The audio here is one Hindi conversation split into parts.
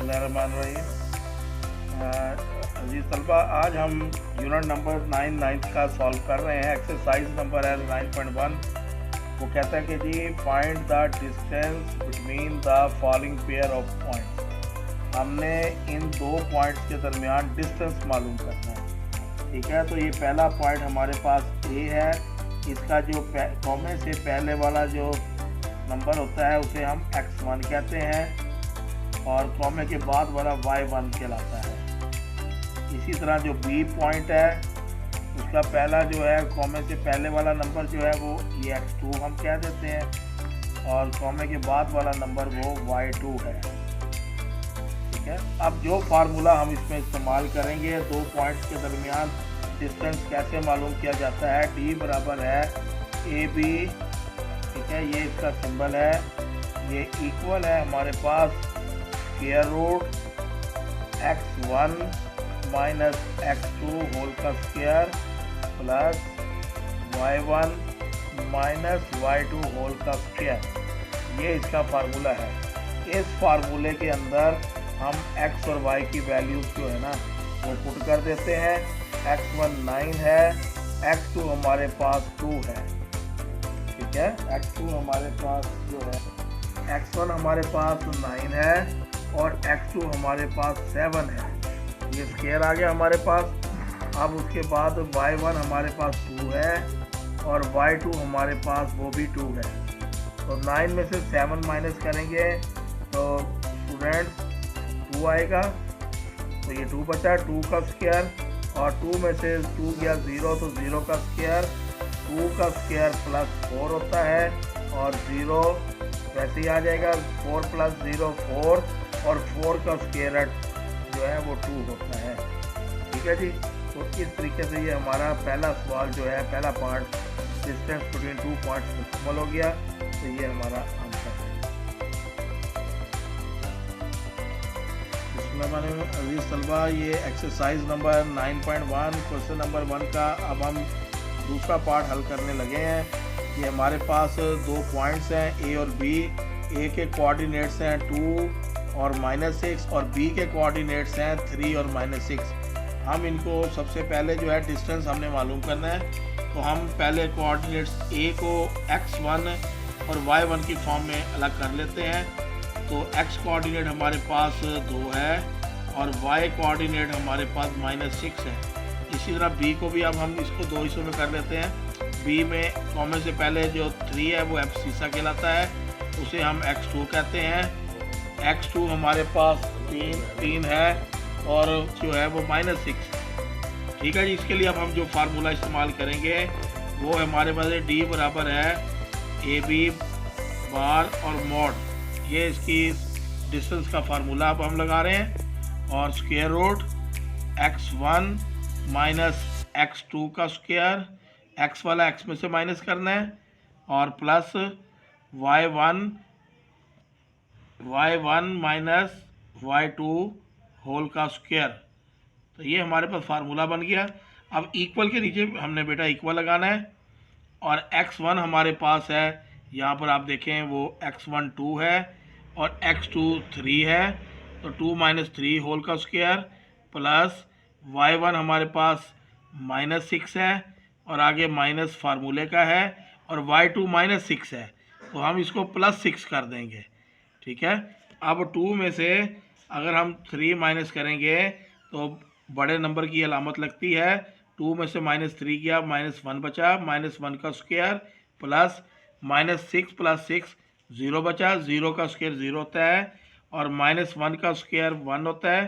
बिस्मिल्लाहिर्रहमानिर्रहीम। अजीज़ तलबा, आज हम यूनिट नंबर 9 का सॉल्व कर रहे हैं। एक्सरसाइज नंबर है 9.1। वो कहता है कि जी find the distance between the following pair of points. हमने इन दो पॉइंट्स के दरमियान डिस्टेंस मालूम करना है। ठीक है, तो ये पहला पॉइंट हमारे पास ए है। इसका जो कॉमे से पहले वाला जो नंबर होता है उसे हम x1 कहते हैं और कॉमे के बाद वाला y1 कहलाता है। इसी तरह जो बी पॉइंट है उसका पहला जो है कॉमे से पहले वाला नंबर जो है वो ये x2 हम कह देते हैं और कॉमे के बाद वाला नंबर वो y2 है। ठीक है, अब जो फार्मूला हम इसमें इस्तेमाल करेंगे, दो पॉइंट्स के दरमियान डिस्टेंस कैसे मालूम किया जाता है। d बराबर है AB। ठीक है, ये इसका सिंबल है। ये इक्वल है हमारे पास square root x1 minus x2 whole का square plus y1 minus y2 whole का स्क्वायर। ये इसका फार्मूला है। इस फार्मूले के अंदर हम x और y की वैल्यूज जो है ना वो पुट कर देते हैं। x1 9 है, x2 हमारे पास 2 है। ठीक है, x2 हमारे पास जो है x1 हमारे पास 9 है और x2 हमारे पास 7 है। ये स्क्वायर आ गया हमारे पास। अब उसके बाद y1 हमारे पास 2 है और y2 हमारे पास वो भी 2 है। तो 9 में से 7 माइनस करेंगे तो स्टूडेंट्स 2 आएगा। तो ये 2 बचा, 2 का स्क्वायर और 2 में से 2 गया 0 तो 0 का स्क्वायर। 2 का स्क्वायर प्लस 4 होता है और 0 वैसे ही आ जाएगा। 4 प्लस 0 4 और 4 का स्क्वायर जो है वो 2 होता है। ठीक है जी, तो इस तरीके से ये हमारा पहला सवाल जो है, पहला part distance between two points मुकम्मल हो गया। तो ये हमारा आंसर है। अजीज तलबा, ये एक्सरसाइज नंबर 9.1 क्वेश्चन नंबर 1 का अब हम दूसरा पार्ट हल करने लगे हैं। ये हमारे पास दो पॉइंट्स हैं ए और बी। ए के कोऑर्डिनेट्स हैं 2 और -6 और बी के कोऑर्डिनेट्स हैं 3 और -6। हम इनको सबसे पहले जो है डिस्टेंस हमने मालूम करना है। तो हम पहले कोऑर्डिनेट्स ए को x1 और y1 की फॉर्म में अलग कर लेते हैं। तो x कोऑर्डिनेट हमारे पास 2 है और y कोऑर्डिनेट हमारे पास -6 है। इसी तरह b को भी अब हम इसको दो हिस्सों में कर लेते हैं। b में कॉमे से पहले जो 3 है वो एब्सिसा कहलाता है, उसे हम x2 कहते हैं। x2 हमारे पास 3 है और जो है वो -6। ठीक है जी, इसके लिए अब हम जो फार्मूला इस्तेमाल करेंगे वो हमारे पास d बराबर है AB बार और मॉड। ये इसकी डिस्टेंस का फार्मूला अब हम लगा रहे हैं और square root x1 minus x2 का स्क्वायर, x वाला x में से माइनस करना है और plus y1 minus y2 whole का स्क्वायर। तो ये हमारे पास फार्मूला बन गया। अब इक्वल के नीचे हमने बेटा इक्वल लगाना है और x1 हमारे पास है, यहाँ पर आप देखें वो x1 2 है और x2 3 है। तो 2 माइनस 3 होल का स्क्वायर प्लस y1 हमारे पास -6 है और आगे माइनस फार्मूले का है और y2 -6 है। तो हम इसको +6 कर देंगे। ठीक है, अब 2 में से अगर हम 3 माइनस करेंगे तो बड़े नंबर की अलामत लगती है। 2 में से -3 गया, -1 बचा, -1 का स्क्वायर प्लस -6 प्लस 6 0 बचा, 0 का स्क्वायर 0 होता है और -1 का स्क्वायर 1 होता है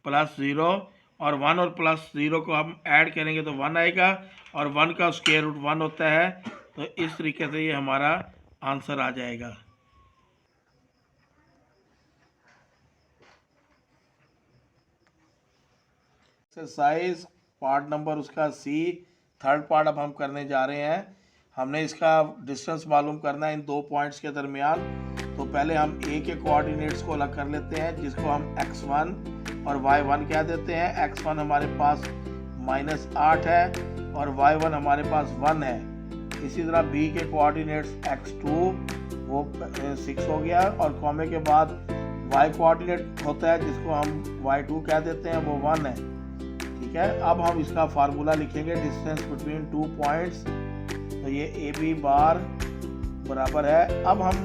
प्लस 0 और 1 और प्लस 0 को हम ऐड करेंगे तो 1 आएगा और 1 का स्क्वायर रूट 1 होता है। तो इस तरीके से ये हमारा आंसर आ जाएगा। एक्सरसाइज पार्ट नंबर उसका C, थर्ड पार्ट अब हम करने जा रहे हैं। हमने इसका डिस्टेंस मालूम करना है इन दो पॉइंट्स के दरमियान। तो पहले हम A के कोऑर्डिनेट्स को अलग कर लेते हैं, जिसको हम x1 और y1 कह देते हैं। x1 हमारे पास -8 है और y1 हमारे पास 1 है। इसी तरह B के कोऑर्डिनेट्स x2 वो 6 हो गया और कॉमे के बाद y कोऑर्डिनेट होता है जिसको हम y2 कह देते हैं, वो 1 है, ठीक है। अब हम इसका फार्मूला लिखेंगे डिस्टेंस बिटवीन 2 पॉइंट्स, तो ये ए बी बार बराबर है। अब हम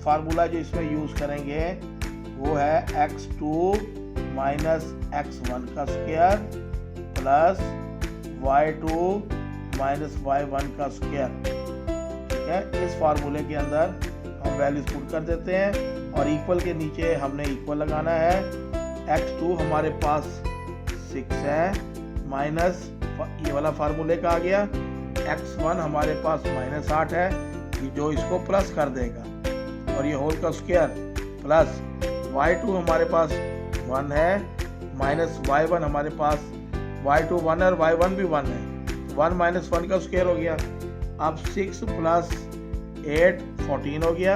फार्मूला जो इसमें यूज़ करेंगे वो है x2 माइनस x1 का square plus y2 minus y1 का स्क्वायर, ठीक है। इस फार्मूले के अंदर हम वैल्यूज पुट कर देते हैं और इक्वल के नीचे हमने इक्वल लगाना है। x2 हमारे पास 6 है माइनस ये वाला फार्मूले का आ गया, x1 हमारे पास माइनस 8 है जो इसको प्लस कर देगा, और ये होल का स्क्वायर प्लस y2 हमारे पास 1 है माइनस y1 हमारे पास y2 1 है और y1 भी 1 है, 1 माइनस 1 का स्क्वायर हो गया। अब 6 प्लस 8 14 हो गया,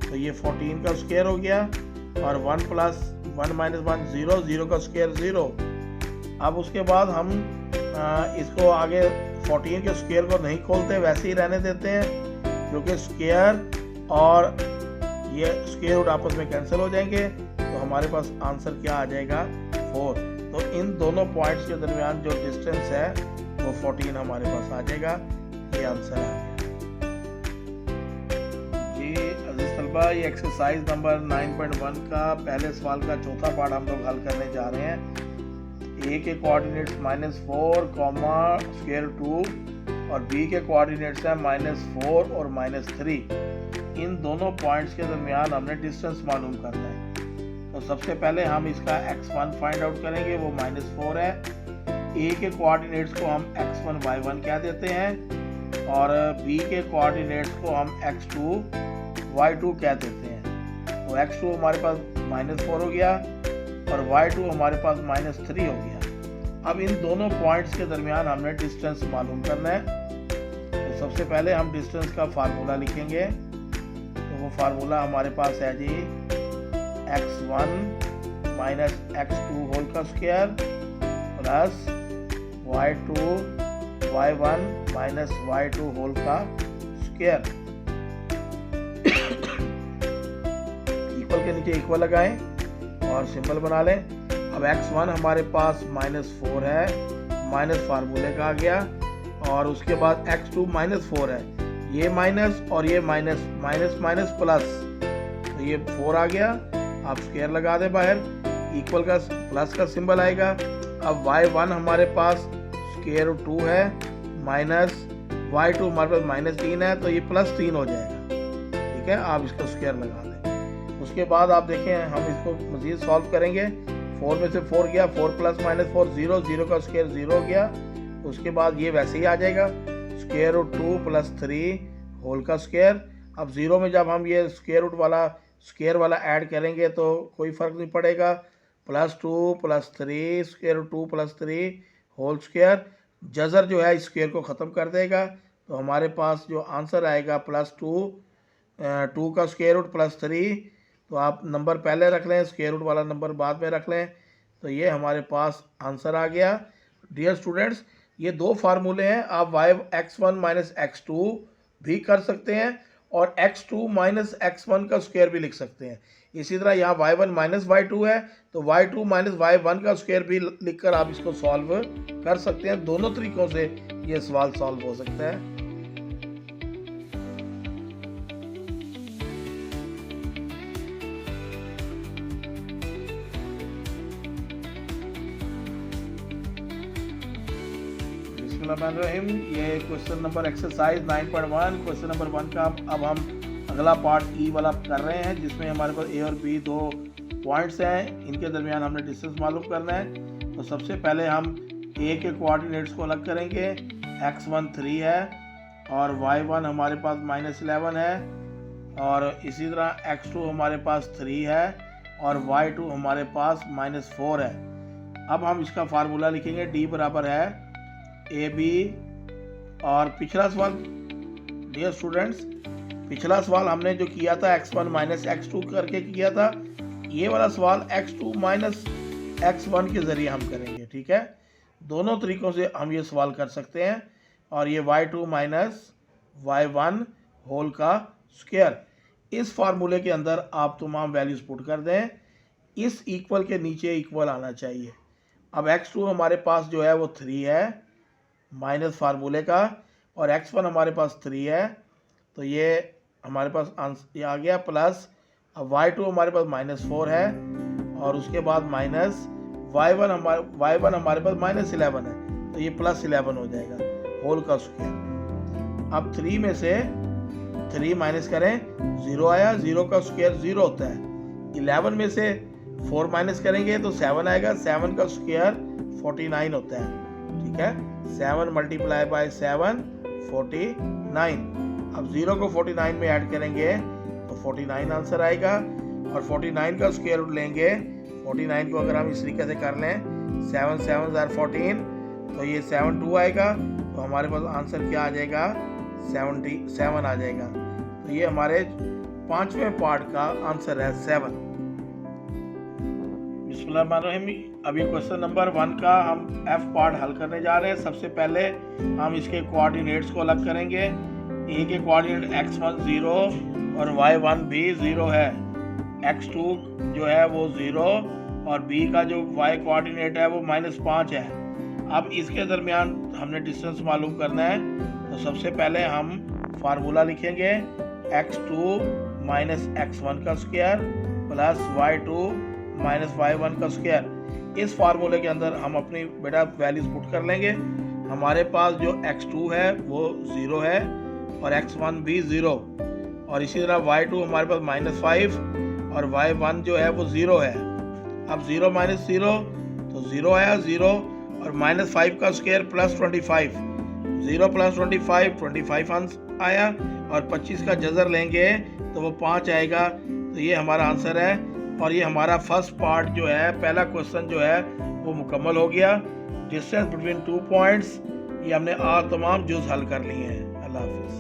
तो ये 14 का स्क्वायर हो गया, और 1 प्लस 1 माइनस 1 0, 0 का स्क्वायर 0। अब उसके बाद हम इसको आगे 14 के स्क्वायर को नहीं खोलते, वैसे ही रहने देते हैं, क्योंकि स्क्वायर और ये स्क्वायर रूट आपस में कैंसिल हो जाएंगे, तो हमारे पास आंसर क्या आ जाएगा 4। तो इन दोनों पॉइंट्स के दरमियान जो डिस्टेंस है वो 14 हमारे पास आ जाएगा, ये आंसर है जी। अजीज तलबा, ये एक्सरसाइज नंबर 9.1 का पहले सवाल का चौथा पार्ट हम लोग हल करने जा रहे हैं। ए के कोऑर्डिनेट्स -4, स्क्वायर 2 और बी के कोऑर्डिनेट्स हैं -4 और -3। इन दोनों पॉइंट्स के दरमियान हमने डिस्टेंस मालूम करना है। तो सबसे पहले हम इसका x1 फाइंड आउट करेंगे, वो -4 है। ए के कोऑर्डिनेट्स को हम x1 y1 कह देते हैं और बी के कोऑर्डिनेट्स को हम x2 y2 कह देते हैं। तो x2 हमारे पास -4 हो गया और y2 हमारे पास -3 हो गया। अब इन दोनों पॉइंट्स के दरमियान हमने डिस्टेंस मालूम करना है। तो सबसे पहले हम डिस्टेंस का फार्मूला लिखेंगे, तो वो फार्मूला हमारे पास है जी x1 माइनस x2 होल का square plus y2 y1 minus y2 whole का स्क्वायर। इक्वल के नीचे इक्वल लगाएं और सिंबल बना लें। अब x1 हमारे पास -4 है, माइनस फार्मूले का आ गया, और उसके बाद x2 -4 है, ये माइनस और ये माइनस, माइनस माइनस प्लस, तो ये 4 आ गया। आप स्क्वायर लगा दें बाहर, इक्वल का प्लस का सिंबल आएगा। अब y1 हमारे पास स्क्वायर 2 है माइनस y2 हमारे पास -3 है, तो ये +3 हो जाएगा, ठीक है। आप इसको स्क्वायर लगा दें। उसके बाद आप देखें हम इसको मज़ीद सॉल्व करेंगे। 4 में से 4 गया, 4 प्लस -4 0, 0 का स्क्वायर 0 हो गया। उसके बाद ये वैसे ही आ जाएगा, स्क्वायर रूट 2 प्लस 3 होल का स्क्वायर। अब 0 में जब हम ये स्क्वायर वाला ऐड करेंगे तो कोई फ़र्क नहीं पड़ेगा, +2 plus 3 square root 2 plus 3 whole square. जज़र जो है स्क्वायर को ख़त्म कर देगा, तो हमारे पास जो आंसर आएगा +2 का स्क्वायर रूट प्लस 3। तो आप नंबर पहले रख लें, स्क्वायर रूट वाला नंबर बाद में रख लें, तो ये हमारे पास आंसर आ गया। डियर स्टूडेंट्स, ये दो फार्मूले हैं, आप x1 माइनस x2 भी कर सकते हैं और x2 माइनस x1 का स्क्वायर भी लिख सकते हैं। इसी तरह यहाँ y1 माइनस y2 है, तो y2 माइनस y1 का स्क्वायर भी लिखकर आप इसको सॉल्व कर सकते हैं। दोनों तरीक़ों से ये सवाल सॉल्व हो सकता है। ये question number exercise 9.1 question number 1 का अब हम अगला पार्ट ई वाला कर रहे हैं, जिसमें हमारे पास ए और बी दो पॉइंट्स हैं, इनके दरमियान हमने डिस्टेंस मालूम करना है। तो सबसे पहले हम ए के कोऑर्डिनेट्स को अलग करेंगे। x1 3 है और y1 हमारे पास -11 है, और इसी तरह x2 हमारे पास 3 है और y2 हमारे पास -4 है। अब हम इसका फार्मूला लिखेंगे, d बराबर है ए बी। और पिछला सवाल डियर स्टूडेंट्स, पिछला सवाल हमने जो किया था x1 माइनस x2 करके किया था, ये वाला सवाल x2 माइनस x1 के ज़रिए हम करेंगे, ठीक है। दोनों तरीक़ों से हम ये सवाल कर सकते हैं। और ये y2 माइनस y1 होल का स्क्वायर, इस फार्मूले के अंदर आप तमाम वैल्यूज़ पुट कर दें। इस इक्वल के नीचे इक्वल आना चाहिए। अब x2 हमारे पास जो है वो 3 है माइनस फार्मूले का, और x1 हमारे पास 3 है, तो ये हमारे पास आंसर ये आ गया प्लस। अब y2 हमारे पास -4 है, और उसके बाद माइनस y1 हमारे पास -11 है, तो ये +11 हो जाएगा होल का स्क्वायर। अब 3 में से 3 माइनस करें, 0 आया, 0 का स्क्वायर 0 होता है। 11 में से 4 माइनस करेंगे तो 7 आएगा, 7 का स्क्वायर 49 होता है। ठीक है, 7 मल्टीप्लाई बाय 7 49। अब 0 को 49 में ऐड करेंगे तो 49 आंसर आएगा, और 49 का स्क्वायर रूट लेंगे। 49 को अगर हम इस तरीके से कर लें, 7 7 14, तो ये 72 आएगा, तो हमारे पास आंसर क्या आ जाएगा, 77 आ जाएगा। तो ये हमारे 5वें पार्ट का आंसर है 7। बिस्मिल्लाहिर्रहमानिर्रहीम। अभी क्वेश्चन नंबर 1 का हम F पार्ट हल करने जा रहे हैं। सबसे पहले हम इसके कोऑर्डिनेट्स को अलग करेंगे। ए के कोऑर्डिनेट x1 0 और y1 भी 0 है, x2 जो है वो 0, और b का जो y कोऑर्डिनेट है वो -5 है। अब इसके दरमियान हमने डिस्टेंस मालूम करना है, तो सबसे पहले हम फार्मूला लिखेंगे x2 माइनस x1 का square plus y2 minus y1 का स्क्वायर। इस फार्मूले के अंदर हम अपनी बेटा वैल्यूज पुट कर लेंगे। हमारे पास जो x2 है वो 0 है, और x1 भी 0, और इसी तरह y2 हमारे पास -5, और y1 जो है वो 0 है। अब 0 माइनस 0 तो 0 आया, 0 और -5 का स्क्वायर +25, 0 + 25 आया, और 25 का जज़र लेंगे तो वो 5 आएगा। तो ये हमारा आंसर है, और ये हमारा फर्स्ट पार्ट जो है, पहला क्वेश्चन जो है वो मुकम्मल हो गया। डिस्टेंस बिटवीन 2 पॉइंट्स, ये हमने तमाम जुज़ हल कर लिए हैं। अल्लाह हाफिज़।